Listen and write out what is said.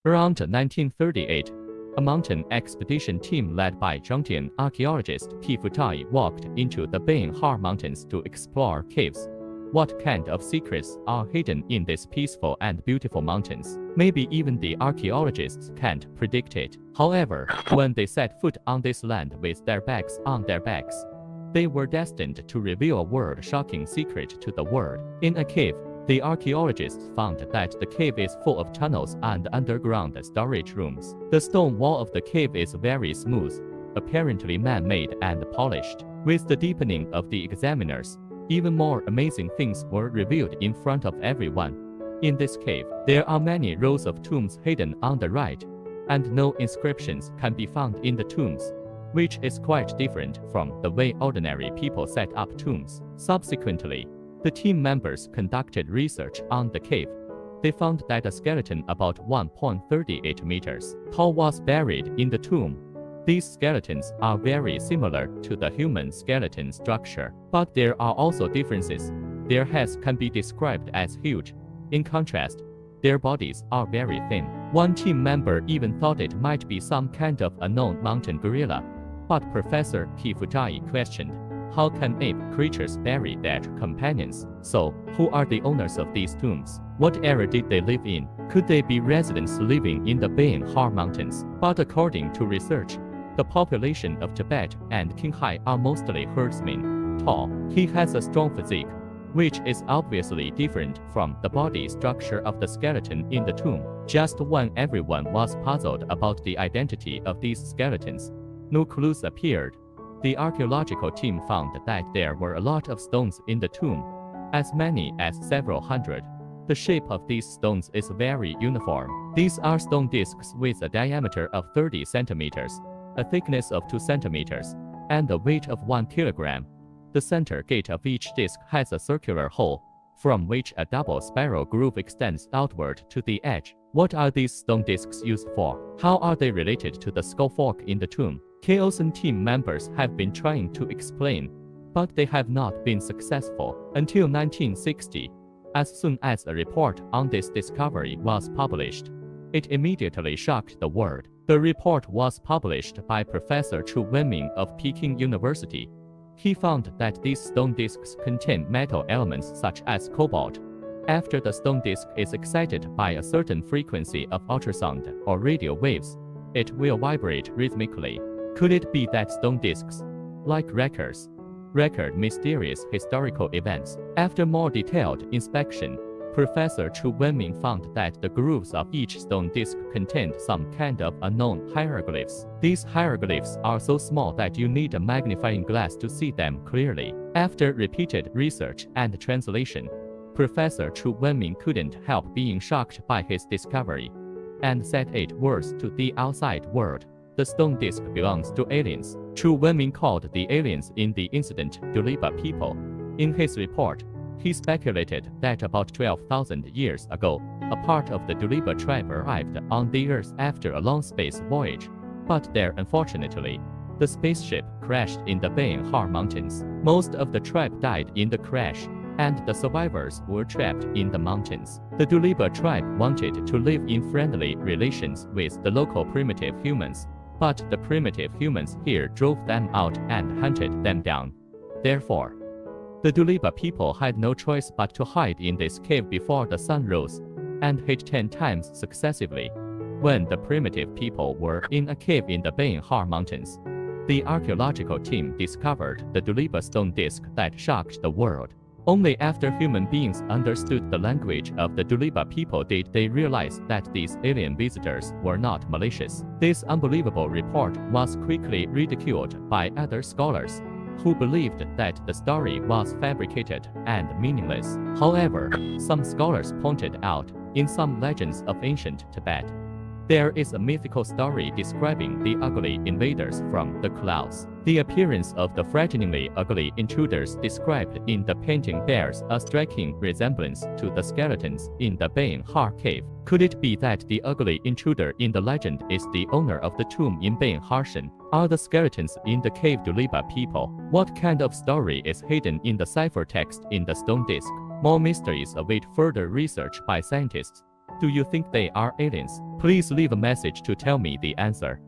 Around 1938, a mountain expedition team led by Zhongtian archaeologist P. Futai walked into the Beihar Mountains to explore caves. What kind of secrets are hidden in these peaceful and beautiful mountains? Maybe even the archaeologists can't predict it. However, when they set foot on this land with their bags on their backs, they were destined to reveal a world-shocking secret to the world. In a cave, the archaeologists found that the cave is full of tunnels and underground storage rooms. The stone wall of the cave is very smooth, apparently man-made and polished. With the deepening of the examiners, even more amazing things were revealed in front of everyone. In this cave, there are many rows of tombs hidden on the right, and no inscriptions can be found in the tombs, which is quite different from the way ordinary people set up tombs. Subsequently, the team members conducted research on the cave. They found that a skeleton about 1.38 meters tall was buried in the tomb. These skeletons are very similar to the human skeleton structure, but there are also differences. Their heads can be described as huge. In contrast, their bodies are very thin. One team member even thought it might be some kind of unknown mountain gorilla, but Professor P. Futai questioned, how can ape creatures bury their companions? So, who are the owners of these tombs? What era did they live in? Could they be residents living in the Beihar Mountains? But according to research, the population of Tibet and Qinghai are mostly herdsmen. Tall. He has a strong physique, which is obviously different from the body structure of the skeleton in the tomb. Just when everyone was puzzled about the identity of these skeletons, no clues appeared. The archaeological team found that there were a lot of stones in the tomb, as many as several hundred. The shape of these stones is very uniform. These are stone discs with a diameter of 30 centimeters, a thickness of 2 centimeters, and a weight of 1 kilogram. The center gate of each disc has a circular hole, from which a double spiral groove extends outward to the edge. What are these stone discs used for? How are they related to the skull fork in the tomb? Chaosan team members have been trying to explain, but they have not been successful until 1960. As soon as a report on this discovery was published, it immediately shocked the world. The report was published by Professor Chu of Peking University. He found that these stone discs contain metal elements such as cobalt. After the stone disc is excited by a certain frequency of ultrasound or radio waves, it will vibrate rhythmically. Could it be that stone discs, like record mysterious historical events? After more detailed inspection, Professor Chu found that the grooves of each stone disc contained some kind of unknown hieroglyphs. These hieroglyphs are so small that you need a magnifying glass to see them clearly. After repeated research and translation, Professor Chu couldn't help being shocked by his discovery, and said it was to the outside world. The stone disc belongs to aliens. Chu called the aliens in the incident Doliba people. In his report, he speculated that about 12,000 years ago, a part of the Doliba tribe arrived on the Earth after a long space voyage. But there, unfortunately, the spaceship crashed in the Beihar Mountains. Most of the tribe died in the crash, and the survivors were trapped in the mountains. The Doliba tribe wanted to live in friendly relations with the local primitive humans, but the primitive humans here drove them out and hunted them down. Therefore, the Doliba people had no choice but to hide in this cave before the sun rose, and hid 10 times successively. When the primitive people were in a cave in the Beihar Mountains, the archaeological team discovered the Doliba stone disc that shocked the world. Only after human beings understood the language of the Doliba people did they realize that these alien visitors were not malicious. This unbelievable report was quickly ridiculed by other scholars, who believed that the story was fabricated and meaningless. However, some scholars pointed out, in some legends of ancient Tibet, there is a mythical story describing the ugly invaders from the clouds. The appearance of the frighteningly ugly intruders described in the painting bears a striking resemblance to the skeletons in the Beihar cave. Could it be that the ugly intruder in the legend is the owner of the tomb in Beihar? Are the skeletons in the cave Doliba people? What kind of story is hidden in the cipher text in the stone disc? More mysteries await further research by scientists. Do you think they are aliens? Please leave a message to tell me the answer.